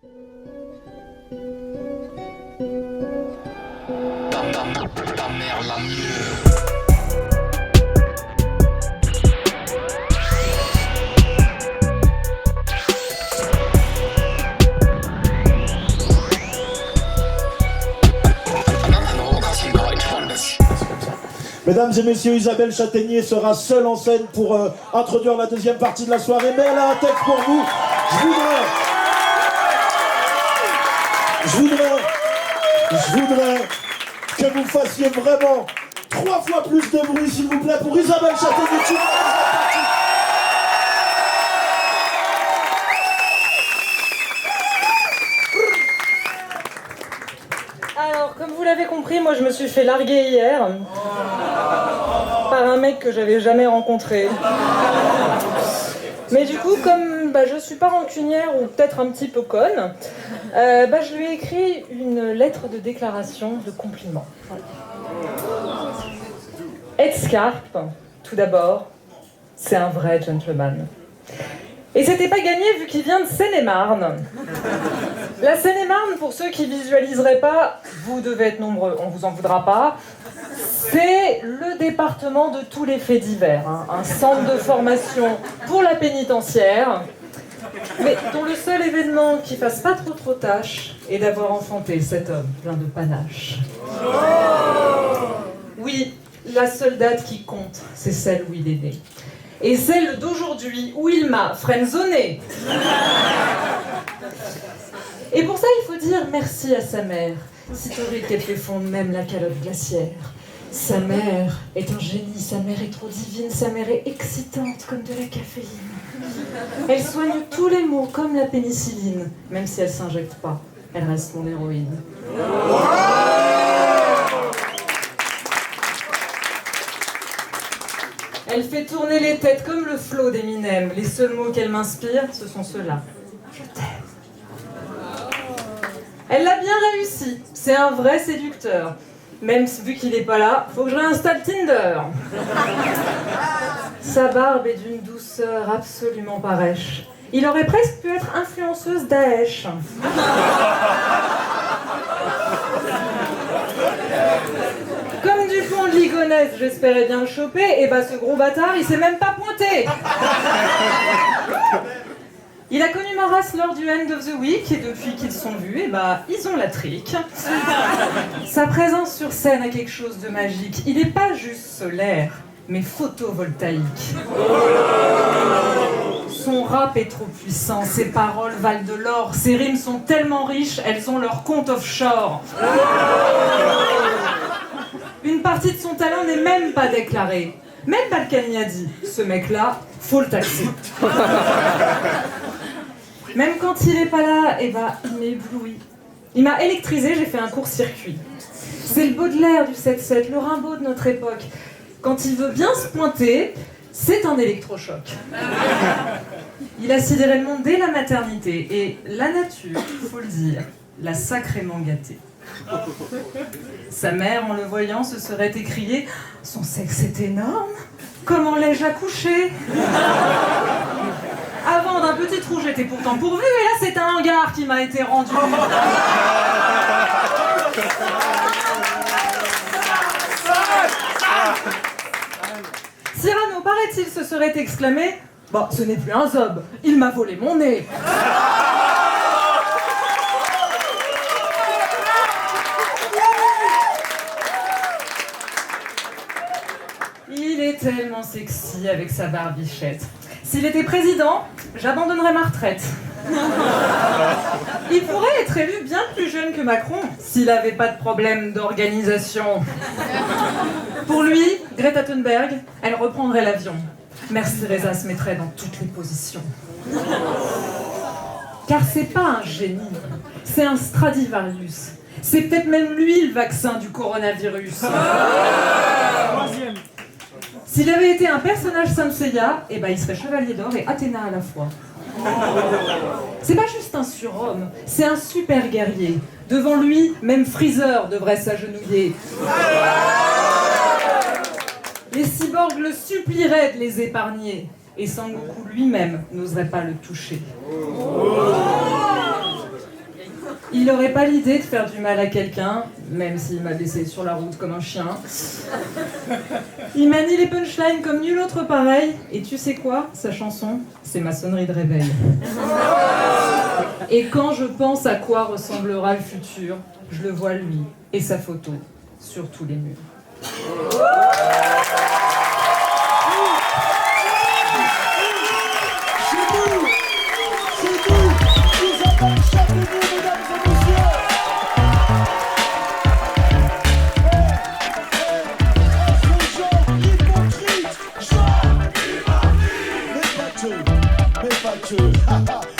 Ta mère la mieux. Mesdames et messieurs, Isabelle Châtaignier sera seule en scène pour introduire la deuxième partie de la soirée, mais elle a un texte pour vous. Je voudrais que vous fassiez vraiment 3 fois plus de bruit, s'il vous plaît, pour Isabelle Châtaignier. Alors, comme vous l'avez compris, moi je me suis fait larguer hier par un mec que j'avais jamais rencontré. Mais du coup, comme je suis pas rancunière ou peut-être un petit peu conne, je lui ai écrit une lettre de déclaration de compliment. Ed Scarpe, tout d'abord, c'est un vrai gentleman. Et c'était pas gagné vu qu'il vient de Seine-et-Marne. La Seine-et-Marne, pour ceux qui visualiseraient pas, vous devez être nombreux, on vous en voudra pas, c'est le département de tous les faits divers, hein, un centre de formation pour la pénitentiaire, mais dont le seul événement qui fasse pas trop tâche est d'avoir enfanté cet homme plein de panache. Oui, la seule date qui compte, c'est celle où il est né. Et celle d'aujourd'hui où il m'a friendzoné. Et pour ça, il faut dire merci à sa mère, si torride qu'elle fait fondre même la calotte glaciaire. Sa mère est un génie, sa mère est trop divine, sa mère est excitante comme de la caféine. Elle soigne tous les maux comme la pénicilline, même si elle s'injecte pas, elle reste mon héroïne. Elle fait tourner les têtes comme le flot d'Eminem. Les seuls mots qu'elle m'inspire, ce sont ceux-là. Je t'aime. Elle l'a bien réussi. C'est un vrai séducteur. Même vu qu'il n'est pas là, faut que je réinstalle Tinder. Sa barbe est d'une douceur absolument parèche. Il aurait presque pu être influenceuse Daesh. Comme Dupont de Ligonnès, j'espérais bien le choper, et ce gros bâtard, il s'est même pas pointé. Il a connu ma race lors du End of the Week, et depuis qu'ils sont vus, ils ont la trique. Sa présence sur scène a quelque chose de magique. Il n'est pas juste solaire, mais photovoltaïque. Son rap est trop puissant, ses paroles valent de l'or, ses rimes sont tellement riches, elles ont leur compte offshore. Une partie de son talent n'est même pas déclarée. Même Balkany a dit, ce mec-là, faut le taxer. Même quand il n'est pas là, il m'éblouit. Il m'a électrisé, j'ai fait un court-circuit. C'est le Baudelaire du 7-7, le Rimbaud de notre époque. Quand il veut bien se pointer, c'est un électrochoc. Il a sidéré le monde dès la maternité, et la nature, faut le dire, l'a sacrément gâté. Sa mère, en le voyant, se serait écriée « Son sexe est énorme, comment l'ai-je accouché ?» Avant d'un petit trou, j'étais pourtant pourvue, et là c'est un hangar qui m'a été rendu. Cyrano, paraît-il, se serait exclamé « ce n'est plus un zob, il m'a volé mon nez !» Il est tellement sexy avec sa barbichette. S'il était président, j'abandonnerais ma retraite. Il pourrait être élu bien plus jeune que Macron s'il n'avait pas de problème d'organisation. Pour lui, Greta Thunberg, elle reprendrait l'avion. Mère Teresa se mettrait dans toutes les positions. Car c'est pas un génie, c'est un Stradivarius. C'est peut-être même lui le vaccin du coronavirus. S'il avait été un personnage Saint Seiya, il serait chevalier d'or et Athéna à la fois. C'est pas juste un surhomme, c'est un super guerrier. Devant lui, même Freezer devrait s'agenouiller. Les cyborgs le supplieraient de les épargner, et Sangoku lui-même n'oserait pas le toucher. Il n'aurait pas l'idée de faire du mal à quelqu'un, même s'il m'a laissé sur la route comme un chien. Il manie les punchlines comme nul autre pareil. Et tu sais quoi? Sa chanson, c'est ma sonnerie de réveil. Et quand je pense à quoi ressemblera le futur, je le vois lui et sa photo sur tous les murs. Mais pas que